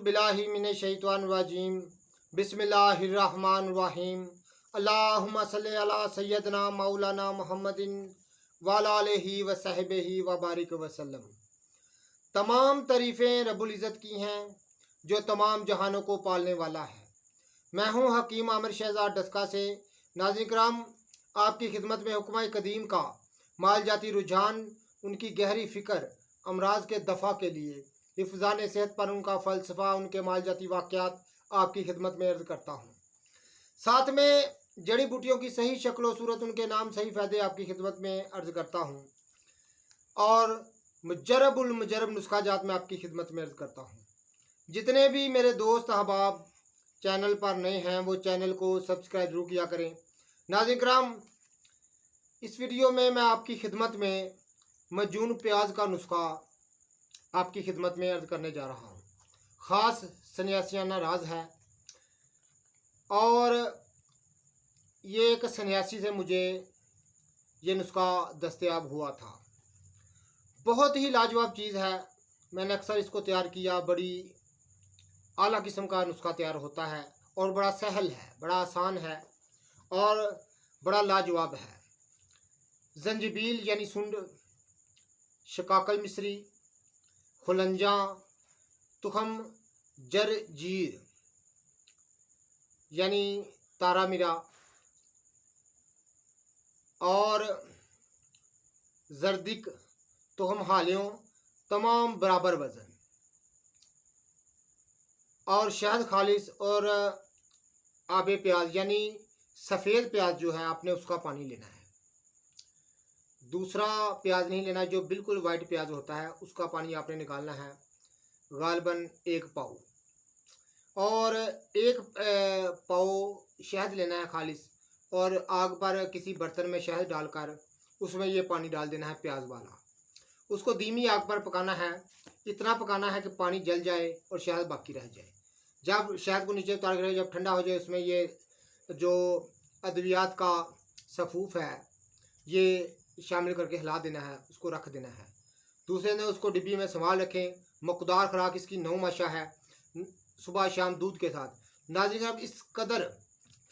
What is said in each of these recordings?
बिल्लाहि मिनश शैतानिर रजीम बिस्मिल्लाहिर रहमानिर रहीम अल्लाहुम्मा सल्लि अला सय्यदना मौलाना मुहम्मदिन व अला आलिहि व सहबिहि व बारिक वसल्लम। तमाम तारीफ़ें रब्बुल इज़्ज़त की हैं जो तमाम जहानों को पालने वाला है। मैं हूँ हकीम आमिर शहजाद डस्का से। नाज़रीन किराम, आपकी खिदमत में हुक्म कदीम का माल जाती रुझान, उनकी गहरी फ़िक्र, अमराज के दफ़ा के लिए हिफ़्ज़ान सेहत पर उनका फ़लसफ़ा, उनके माल जाती वाक़यात आपकी खिदमत में अर्ज़ करता हूँ। साथ में जड़ी बूटियों की सही शक्ल सूरत, उनके नाम सही फ़ायदे आपकी खिदमत में अर्ज़ करता हूँ। और मुजरबुल मुजरब नुस्खा जात में आपकी खिदमत में अर्ज़ करता हूँ। जितने भी मेरे दोस्त अहबाब चैनल पर नए हैं वो चैनल को सब्सक्राइब जरूर किया करें। नाज़रीन किराम, इस वीडियो में मैं आपकी खिदमत में मजून प्याज का नुस्खा आपकी खिदमत में अर्ज़ करने जा रहा हूँ। ख़ास सन्यासियाना राज है और ये एक सन्यासी से मुझे ये नुस्खा दस्तयाब हुआ था। बहुत ही लाजवाब चीज़ है। मैंने अक्सर इसको तैयार किया। बड़ी आला किस्म का नुस्खा तैयार होता है और बड़ा सहल है, बड़ा आसान है और बड़ा लाजवाब है। जंजीबील यानी सुंड, शकाकल मिस्री, खुलंजा, तुखम जरजीर यानी तारा मीरा और जर्दिक, तुखम हालियों, तमाम बराबर वज़न, और शहद खालिस और आबे प्याज यानी सफ़ेद प्याज जो है आपने उसका पानी लेना है। दूसरा प्याज नहीं लेना, जो बिल्कुल वाइट प्याज होता है उसका पानी आपने निकालना है, गालबन 1 पाव। और 1 पाव शहद लेना है खालिस, और आग पर किसी बर्तन में शहद डालकर उसमें ये पानी डाल देना है प्याज वाला। उसको धीमी आग पर पकाना है। इतना पकाना है कि पानी जल जाए और शहद बाकी रह जाए। जब शहद को नीचे उतार कर जब ठंडा हो जाए, उसमें ये जो अद्वियात का सफ़ूफ है ये शामिल करके हिला देना है, उसको रख देना है। दूसरे ने उसको डिब्बी में संभाल रखें। मकदार खुराक इसकी 9 माशा है, सुबह शाम दूध के साथ। नाज़रीन अब इस कदर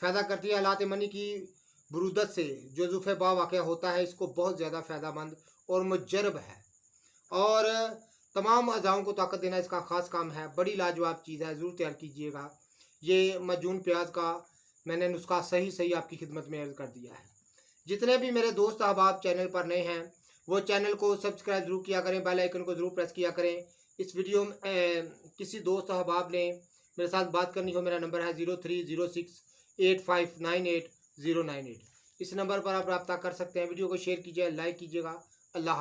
फ़ायदा करती है हालात मनी की बरूदत से जो ज़ुफ़े बा वाक़या होता है, इसको बहुत ज़्यादा फ़ायदामंद और मुजरब है और तमाम अज़ाओं को ताकत देना इसका ख़ास काम है। बड़ी लाजवाब चीज़ है, ज़रूर तैयार कीजिएगा। ये मजून प्याज का मैंने नुस्खा सही आपकी खिदमत में अर्ज़ कर दिया है। जितने भी मेरे दोस्त अहबाब चैनल पर नए हैं वो चैनल को सब्सक्राइब जरूर किया करें, बेल आइकन को ज़रूर प्रेस किया करें। इस वीडियो में किसी दोस्त अहबाब ने मेरे साथ बात करनी हो, मेरा नंबर है 03068598 098। इस नंबर पर आप रब्ता कर सकते हैं। वीडियो को शेयर कीजिए, लाइक कीजिएगा। अल्लाह।